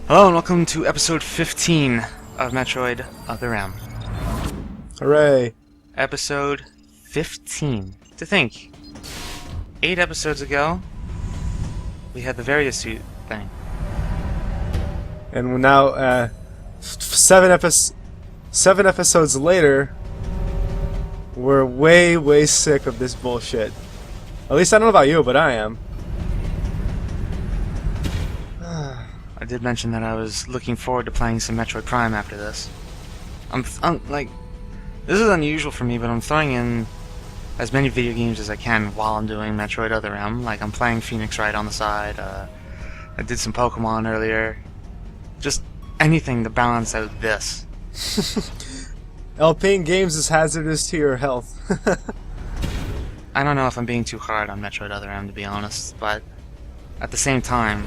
Hello and welcome to episode 15 of Metroid Other M. Hooray! Episode 15. To think, 8 episodes ago, we had the various suit thing. And now, 7 episodes later, we're way sick of this bullshit. At least I don't know about you, but I am. I did mention that I was looking forward to playing some Metroid Prime after this. Like, this is unusual for me, but I'm throwing in as many video games as I can while I'm doing Metroid Other M. Like, I'm playing Phoenix Wright on the side, I did some Pokemon earlier. Just anything to balance out this. LPing games is hazardous to your health. I don't know if I'm being too hard on Metroid Other M, to be honest, but at the same time,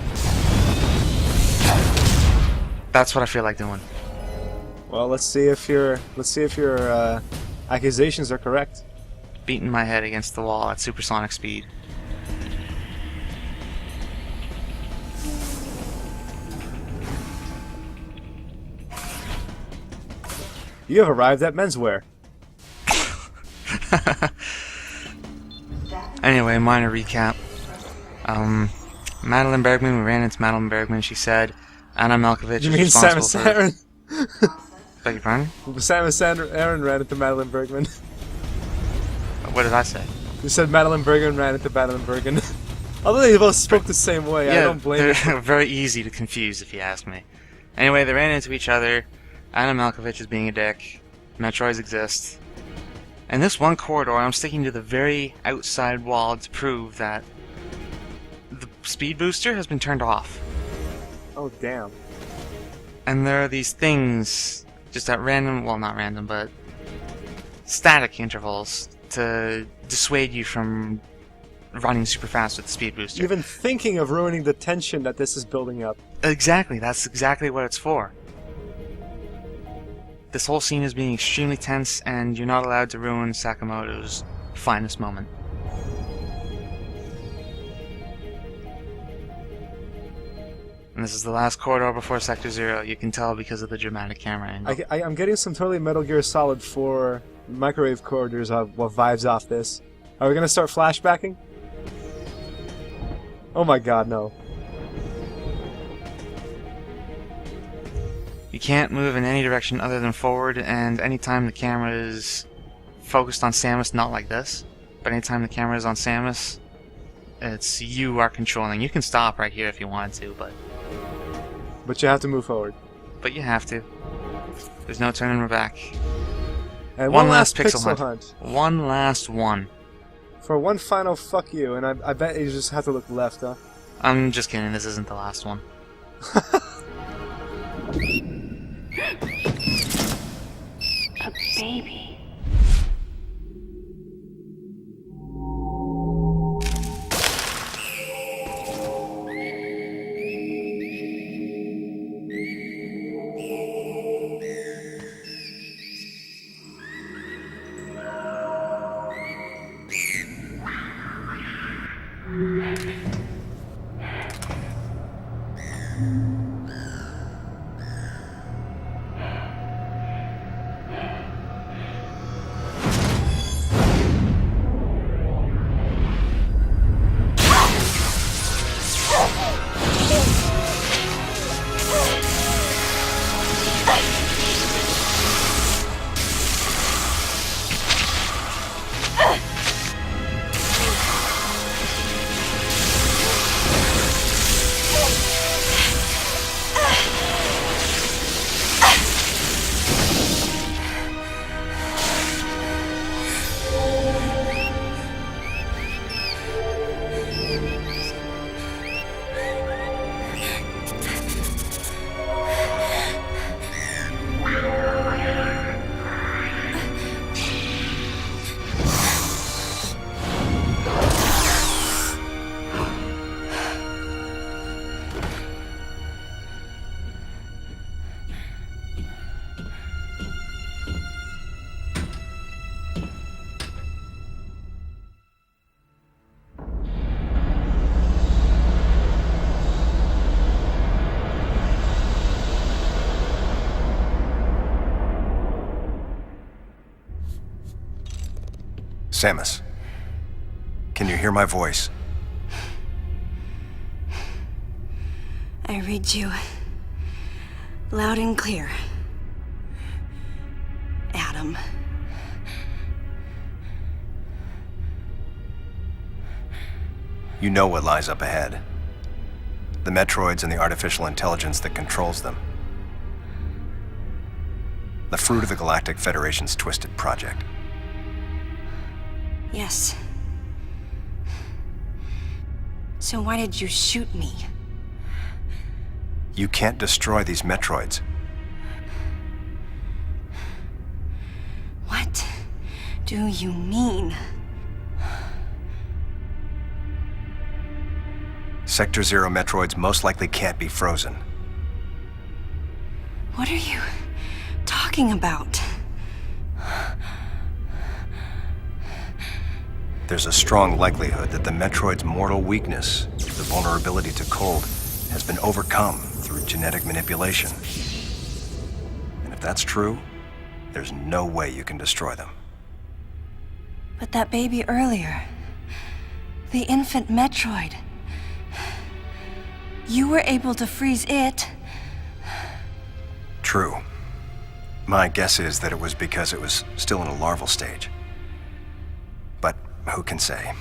that's what I feel like doing. Well, let's see if your accusations are correct. Beating my head against the wall at supersonic speed. You have arrived at menswear. Anyway, minor recap. Madeline Bergman, we ran into Madeline Bergman. She said Anna Malkovich You is mean responsible Samus for... Aran? Beg your pardon? Samus Aran ran into Madeline Bergman. What did I say? You said Madeline Bergman ran into Madeline Bergman. Although they both spoke the same way, I don't blame they're you. very easy to confuse if you ask me. Anyway, they ran into each other. Anna Malkovich is being a dick. Metroids exist. In this one corridor, I'm sticking to the very outside wall to prove that the speed booster has been turned off. Oh, damn. And there are these things, just at random, well, not random, but static intervals to dissuade you from running super fast with the speed booster. Even thinking of ruining the tension that this is building up. Exactly, that's exactly what it's for. This whole scene is being extremely tense, and you're not allowed to ruin Sakamoto's finest moment. And this is the last corridor before Sector Zero. You can tell because of the dramatic camera angle. I'm getting some totally Metal Gear Solid 4 microwave corridors vibes off this. Are we gonna start flashbacking? Oh my god, no. You can't move in any direction other than forward, and anytime the camera is focused on Samus, not like this, but anytime the camera is on Samus, it's you are controlling. You can stop right here if you wanted to, But you have to move forward. but you have to. There's no turning back. And One one last last pixel hunt. One last one. For one final fuck you, and I bet you just have to look left, huh? I'm just kidding, this isn't the last one. A baby. Samus, can you hear my voice? I read you loud and clear, Adam. You know what lies up ahead. The Metroids and the artificial intelligence that controls them. The fruit of the Galactic Federation's twisted project. Yes. So why did you shoot me? You can't destroy these Metroids. What do you mean? Sector Zero Metroids most likely can't be frozen. What are you talking about? There's a strong likelihood that the Metroid's mortal weakness, the vulnerability to cold, has been overcome through genetic manipulation. And if that's true, there's no way you can destroy them. But that baby earlier, the infant Metroid, you were able to freeze it. True. My guess is that it was because it was still in a larval stage. But who can say?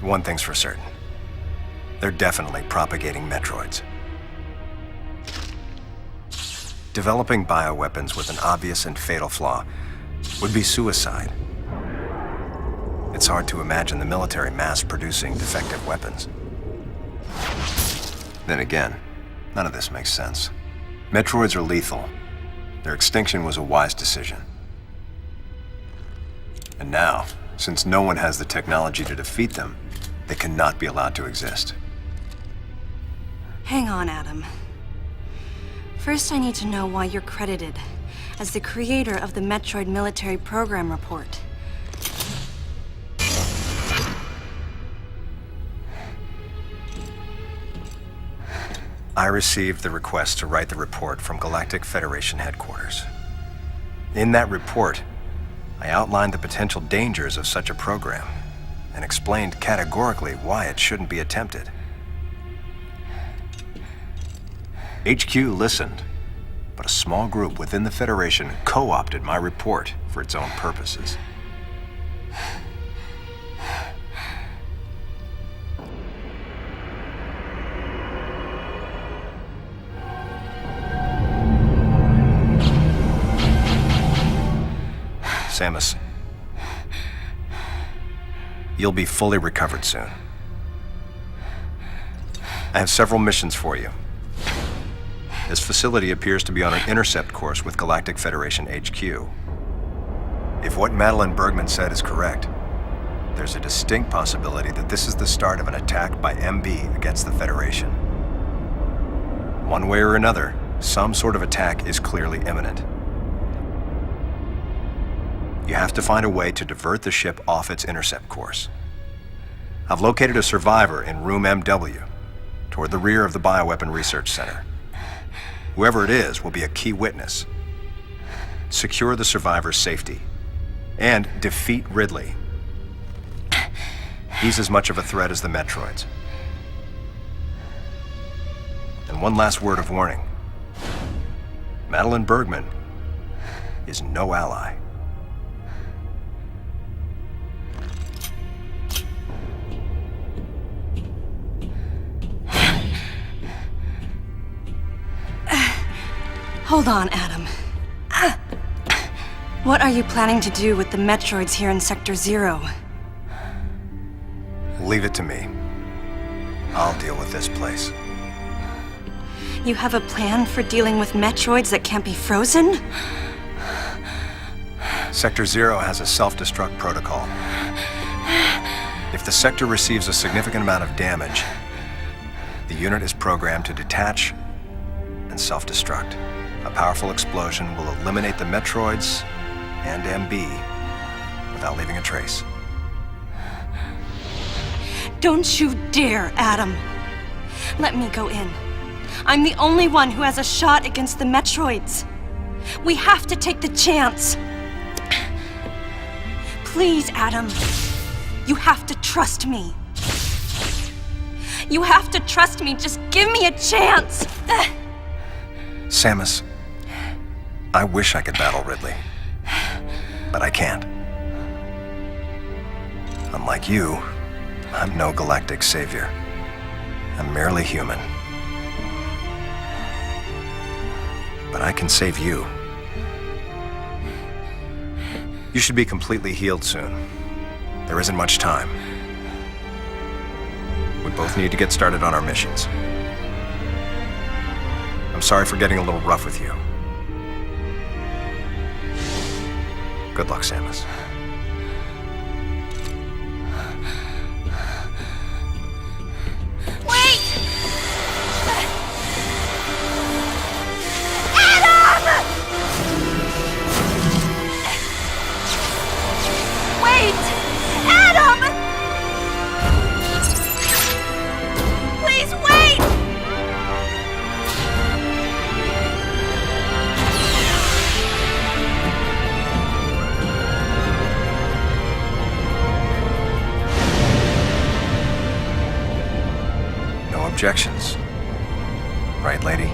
One thing's for certain. They're definitely propagating Metroids. Developing bioweapons with an obvious and fatal flaw would be suicide. It's hard to imagine the military mass-producing defective weapons. Then again, none of this makes sense. Metroids are lethal. Their extinction was a wise decision. And now, since no one has the technology to defeat them, they cannot be allowed to exist. Hang on, Adam. First, I need to know why you're credited as the creator of the Metroid Military Program Report. I received the request to write the report from Galactic Federation headquarters. In that report, I outlined the potential dangers of such a program and explained categorically why it shouldn't be attempted. HQ listened, but a small group within the Federation co-opted my report for its own purposes. Samus, you'll be fully recovered soon. I have several missions for you. This facility appears to be on an intercept course with Galactic Federation HQ. If what Madeline Bergman said is correct, there's a distinct possibility that this is the start of an attack by MB against the Federation. One way or another, some sort of attack is clearly imminent. You have to find a way to divert the ship off its intercept course. I've located a survivor in room MW, toward the rear of the Bioweapon Research Center. Whoever it is will be a key witness. Secure the survivor's safety, and defeat Ridley. He's as much of a threat as the Metroids. And one last word of warning. Madeline Bergman is no ally. Hold on, Adam. What are you planning to do with the Metroids here in Sector Zero? Leave it to me. I'll deal with this place. You have a plan for dealing with Metroids that can't be frozen? Sector Zero has a self-destruct protocol. If the sector receives a significant amount of damage, the unit is programmed to detach and self-destruct. A powerful explosion will eliminate the Metroids and MB without leaving a trace. Don't you dare, Adam. Let me go in. I'm the only one who has a shot against the Metroids. We have to take the chance. Please, Adam. You have to trust me. You have to trust me. Just give me a chance. Samus, I wish I could battle Ridley, but I can't. Unlike you, I'm no galactic savior. I'm merely human. But I can save you. You should be completely healed soon. There isn't much time. We both need to get started on our missions. I'm sorry for getting a little rough with you. Good luck, Samus. Wait! Adam! Wait! Adam! Please wait! No objections. Right, lady?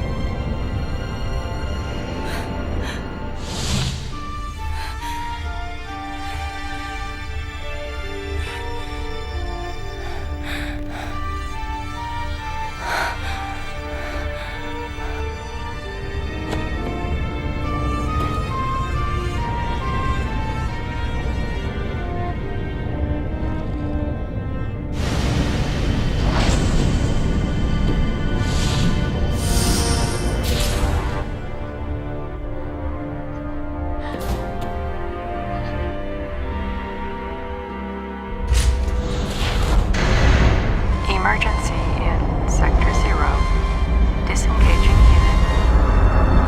Emergency in Sector 0. Disengaging unit.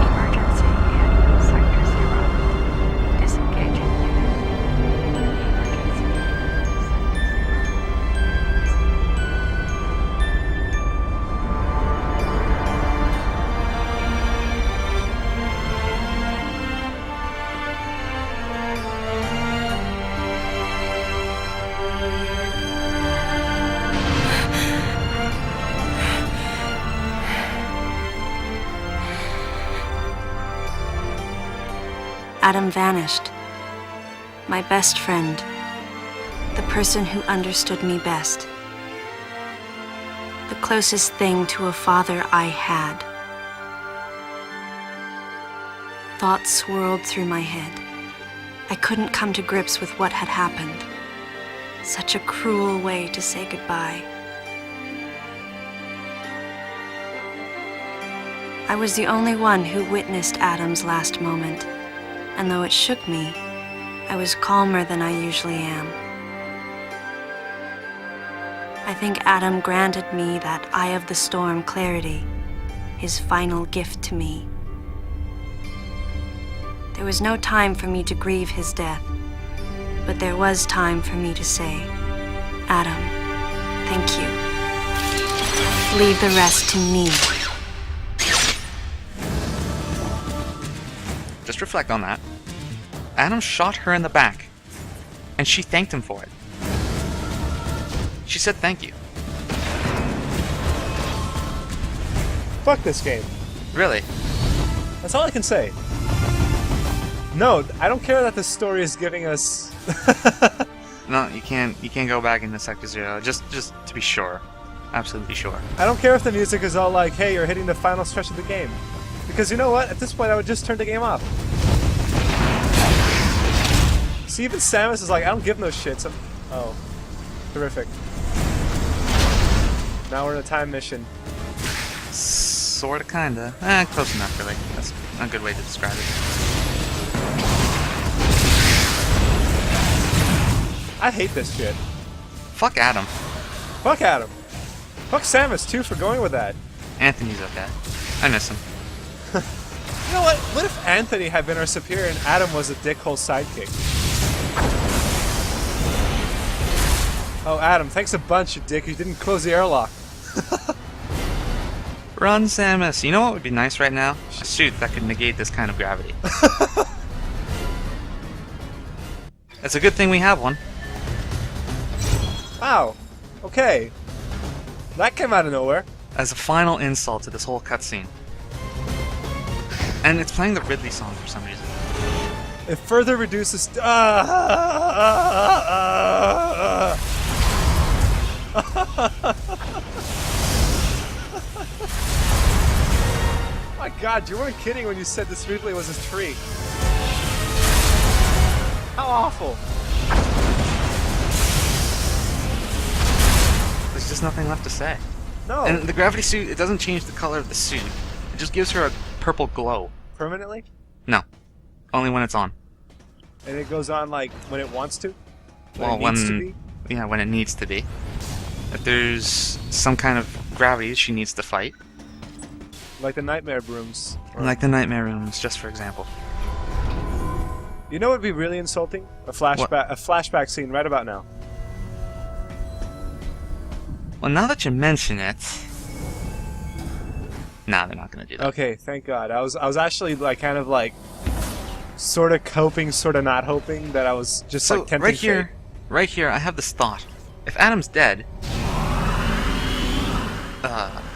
Emergency in Sector 0. Disengaging unit. Emergency. Adam vanished. My best friend. The person who understood me best. The closest thing to a father I had. Thoughts swirled through my head. I couldn't come to grips with what had happened. Such a cruel way to say goodbye. I was the only one who witnessed Adam's last moment. And though it shook me, I was calmer than I usually am. I think Adam granted me that Eye of the Storm clarity, his final gift to me. There was no time for me to grieve his death, but there was time for me to say, Adam, thank you. Leave the rest to me. Just reflect on that. Adam shot her in the back, and she thanked him for it. She said thank you. Fuck this game. Really? That's all I can say. No, I don't care that the story is giving us. No, you can't go back into Sector 0, just to be sure. Absolutely sure. I don't care if the music is all like, hey, you're hitting the final stretch of the game. Because you know what? At this point, I would just turn the game off. See, even Samus is like, I don't give no shits. Oh. Terrific. Now we're in a time mission. Sorta, kinda. Close enough, really. That's a good way to describe it. I hate this shit. Fuck Adam. Fuck Adam. Fuck Samus, too, for going with that. Anthony's okay. I miss him. You know what? What if Anthony had been our superior and Adam was a dickhole sidekick? Oh, Adam, thanks a bunch, you dick. You didn't close the airlock. Run, Samus. You know what would be nice right now? A suit that could negate this kind of gravity. It's a good thing we have one. Wow. Okay. That came out of nowhere. As a final insult to this whole cutscene. And it's playing the Ridley song for some reason. It further reduces. My God, you weren't kidding when you said this Ridley was a tree. How awful. There's just nothing left to say. No. And the gravity suit, it doesn't change the color of the suit. It just gives her a purple glow. Permanently? No. Only when it's on. And it goes on like when it wants to? Well, it needs to be? Yeah, when it needs to be. If there's some kind of gravity she needs to fight. Like the nightmare brooms. Like the nightmare rooms, just for example. You know what would be really insulting? A flashback scene right about now. Well, now that you mention it... Nah, they're not gonna do that. Okay, thank God. I was actually like kind of like sort of hoping, sort of not hoping that I was just So, like tempting right here, I have this thought. If Adam's dead...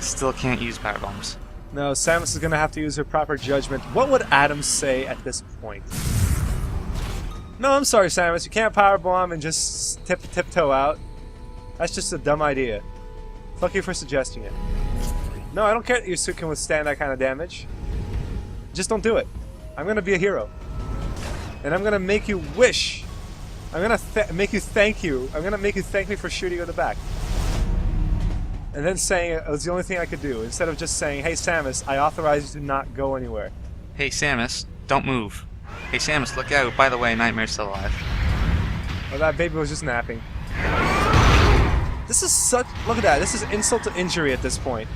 still can't use power bombs. No, Samus is gonna have to use her proper judgment. What would Adam say at this point? No, I'm sorry, Samus. You can't powerbomb and just tiptoe out. That's just a dumb idea. Fuck you for suggesting it. No, I don't care that your suit can withstand that kind of damage. Just don't do it. I'm gonna be a hero. And I'm gonna make you wish. I'm gonna make you thank you. I'm gonna make you thank me for shooting you in the back. And then saying it was the only thing I could do. Instead of just saying, hey Samus, I authorize you to not go anywhere. Hey Samus, don't move. Hey Samus, look out. By the way, Nightmare's still alive. Well, that baby was just napping. This is such... Look at that. This is insult to injury at this point.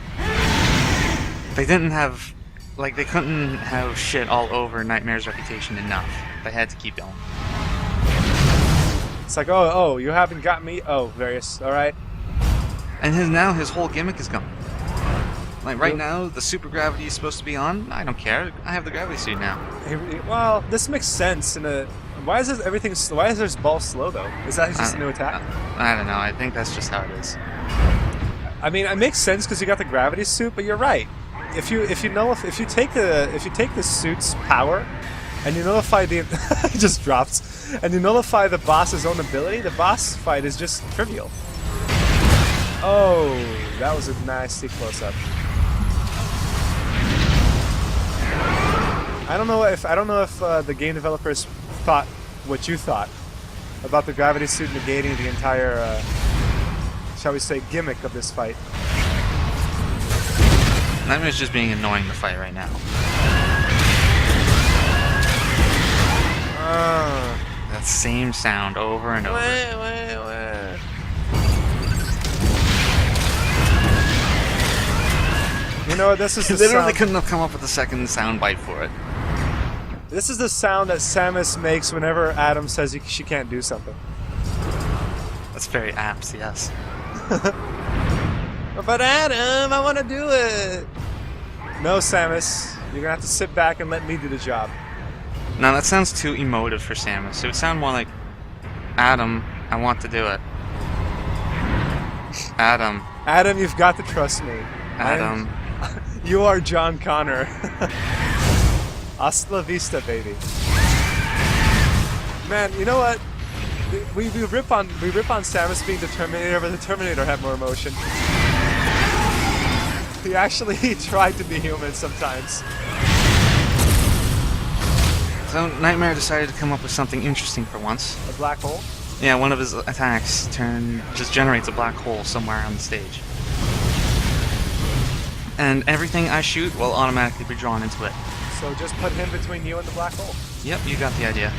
They didn't have... Like, they couldn't have shit all over Nightmare's reputation enough. They had to keep going. It's like, oh, you haven't got me? Oh, Various. Alright. And now his whole gimmick is gone. Like, right now, the super gravity is supposed to be on. I don't care. I have the gravity suit now. Well, this makes sense in a... Why is this Why is this ball slow, though? Is that just a new attack? I don't know. I think that's just how it is. I mean, it makes sense because you got the gravity suit, but you're right. If you take the suit's power and you nullify the it just drops and you nullify the boss's own ability, the boss fight is just trivial. Oh, that was a nasty close-up. I don't know if the game developers thought what you thought about the gravity suit negating the entire, shall we say, gimmick of this fight. Nightmare's just being annoying to fight right now. That same sound over and over. You know, this is the They literally sound. couldn't have come up with a second sound bite for it. This is the sound that Samus makes whenever Adam says she can't do something. That's very apt, yes. But Adam, I want to do it. No, Samus, you're gonna have to sit back and let me do the job. Now that sounds too emotive for Samus. It would sound more like, Adam, I want to do it. Adam. Adam, you've got to trust me. Adam. You are John Connor. Hasta la vista, baby. Man, you know what? We rip on Samus being the Terminator, but the Terminator had more emotion. He actually tried to be human sometimes. So Nightmare decided to come up with something interesting for once. A black hole? Yeah, one of his attacks just generates a black hole somewhere on the stage. And everything I shoot will automatically be drawn into it. So just put him between you and the black hole. Yep, you got the idea.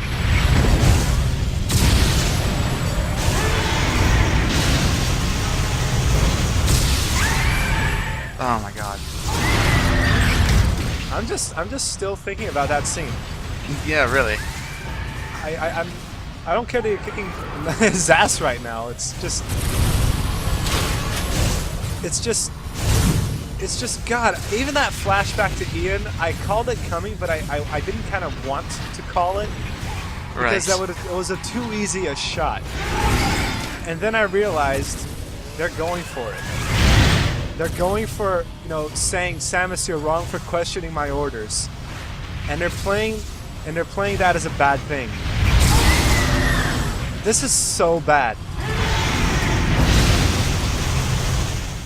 Oh my god. I'm just still thinking about that scene. Yeah, really. I don't care that you're kicking his ass right now. It's just God. Even that flashback to Ian, I called it coming, but I didn't kind of want to call it. because it was a too easy a shot. And then I realized they're going for it. They're going for, you know, saying, Samus, you're wrong for questioning my orders. And they're playing that as a bad thing. This is so bad.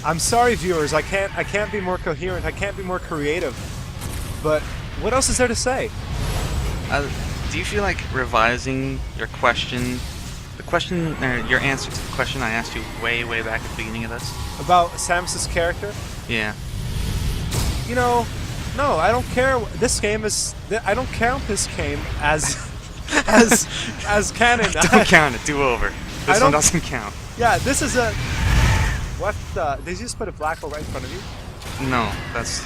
I'm sorry, viewers. I can't be more coherent. I can't be more creative. But what else is there to say? Do you feel like revising your question, your answer to the question I asked you way back at the beginning of this? About Samus's character? Yeah. You know, no, I don't care. This game is. I don't count this game as canon. Don't count it. Do over. This one doesn't count. Yeah, this is a. What the? Did you just put a black hole right in front of you? No, that's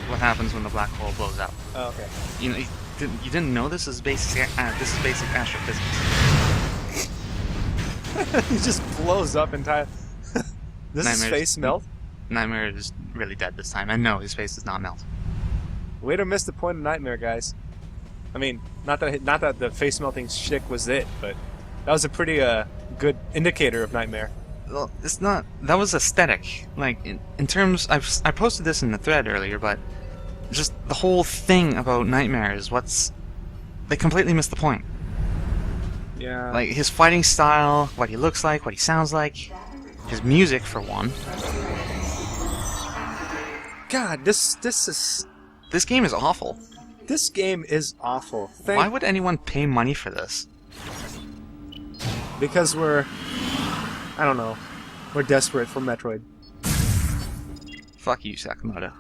what happens when the black hole blows out. Oh, okay. You know, you didn't know this is basic. This is basic astrophysics. He just blows up entirely. Does his Nightmare's- face melt? Nightmare is really dead this time, and no, his face does not melt. Way to miss the point of Nightmare, guys. I mean, not that the face melting shtick was it, but that was a pretty good indicator of Nightmare. Well, it's not. That was aesthetic. Like in terms, I posted this in the thread earlier, but just the whole thing about Nightmare is they completely missed the point. Yeah. Like his fighting style, what he looks like, what he sounds like, his music for one. God, this game is awful. This game is awful. Why would anyone pay money for this? Because I don't know, we're desperate for Metroid. Fuck you, Sakamoto.